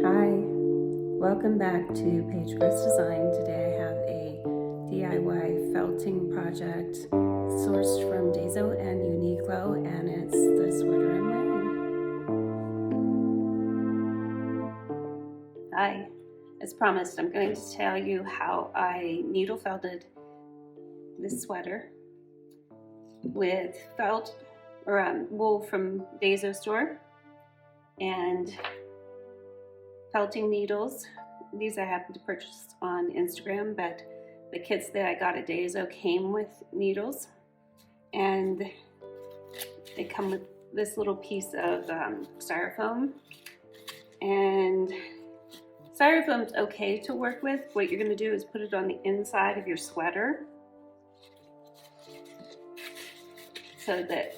Hi, welcome back to Page First Design. Today I have a DIY felting project sourced from Daiso and Uniqlo, and it's the sweater I'm wearing. Hi, as promised, I'm going to tell you how I needle felted this sweater with felt or wool from Daiso store and felting needles. These I happened to purchase on Instagram, but the kits that I got at Daiso came with needles, and they come with this little piece of styrofoam. And styrofoam's okay to work with. What you're going to do is put it on the inside of your sweater so that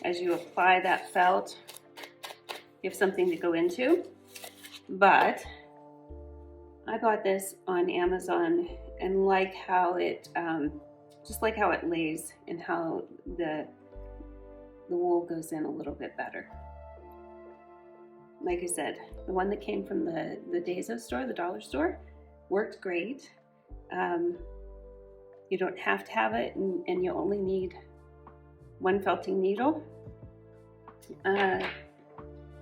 as you apply that felt, you have something to go into. But I bought this on Amazon and like how it just like how it lays and how the wool goes in a little bit better. Like I said, the one that came from the Daiso store, the dollar store, worked great. You don't have to have it, and you only need one felting needle.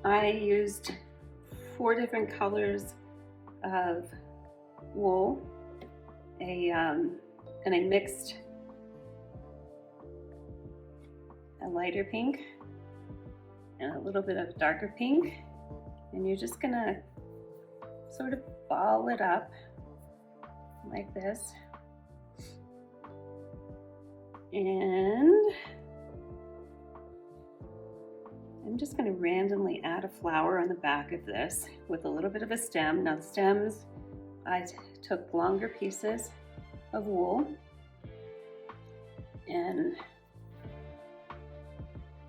I used 4 different colors of wool, and I mixed a lighter pink and a little bit of darker pink, and you're just gonna sort of ball it up like this, and I'm just going to randomly add a flower on the back of this with a little bit of a stem. Now the stems, I took longer pieces of wool and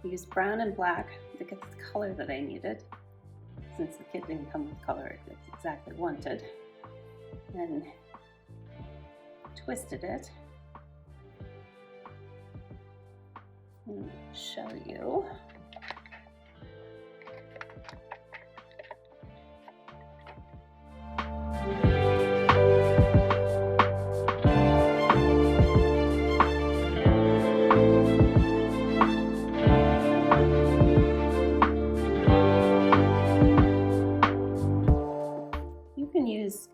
used brown and black to get the color that I needed, since the kit didn't come with color I exactly wanted, and twisted it. I'm going to show you. Use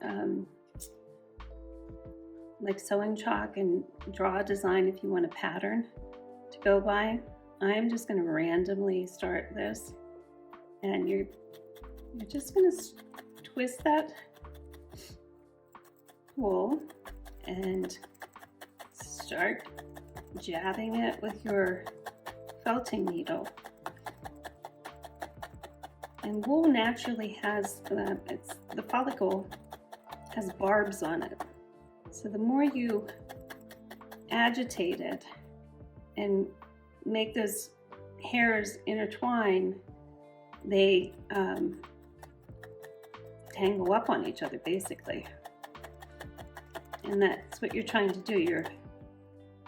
like sewing chalk and draw a design if you want a pattern to go by. I'm just going to randomly start this, and you're just going to twist that wool and start jabbing it with your felting needle. And wool naturally has, the follicle has barbs on it. So the more you agitate it and make those hairs intertwine, they tangle up on each other basically. And that's what you're trying to do.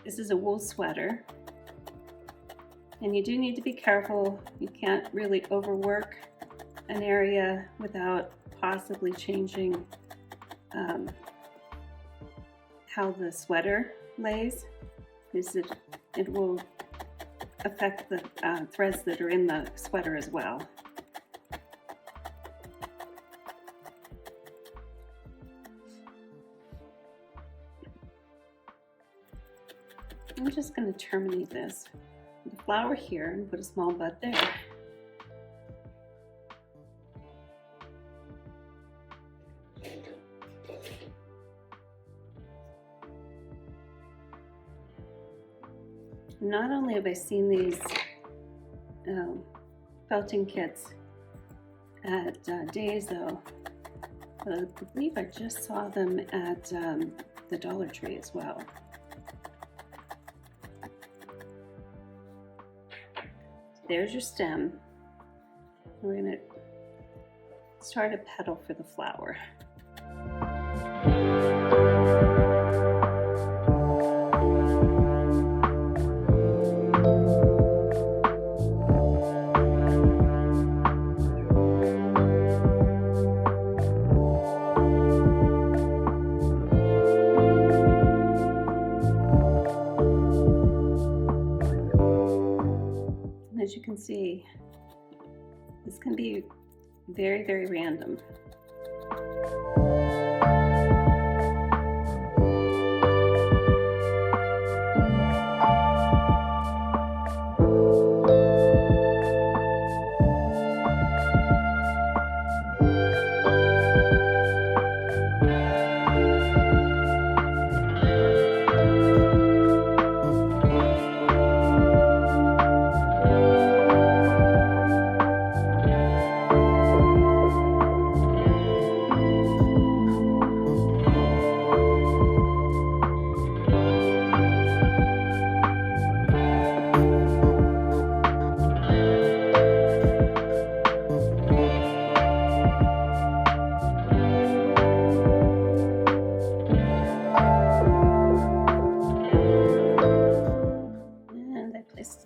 This is a wool sweater, and you do need to be careful. You can't really overwork an area without possibly changing how the sweater lays, because it will affect the threads that are in the sweater as well. I'm just going to terminate this with a flower here and put a small bud there. Not only have I seen these felting kits at Daiso, but I believe I just saw them at the Dollar Tree as well. There's your stem. We're going to start a petal for the flower. see, this can be very, very random.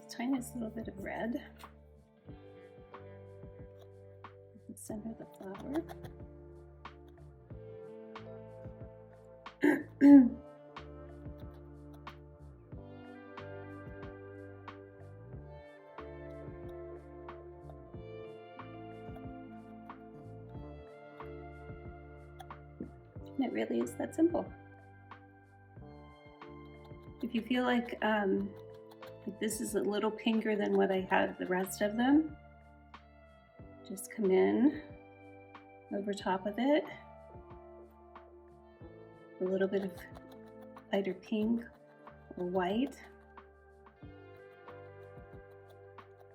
Tiniest little bit of red in the center of the flower. And it really is that simple. If you feel like this is a little pinker than what I have the rest of them, just come in over top of it, a little bit of lighter pink or white,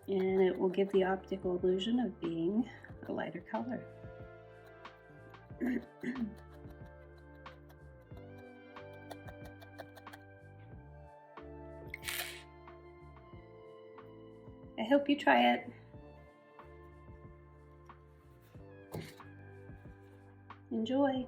and it will give the optical illusion of being a lighter color. I hope you try it. Enjoy.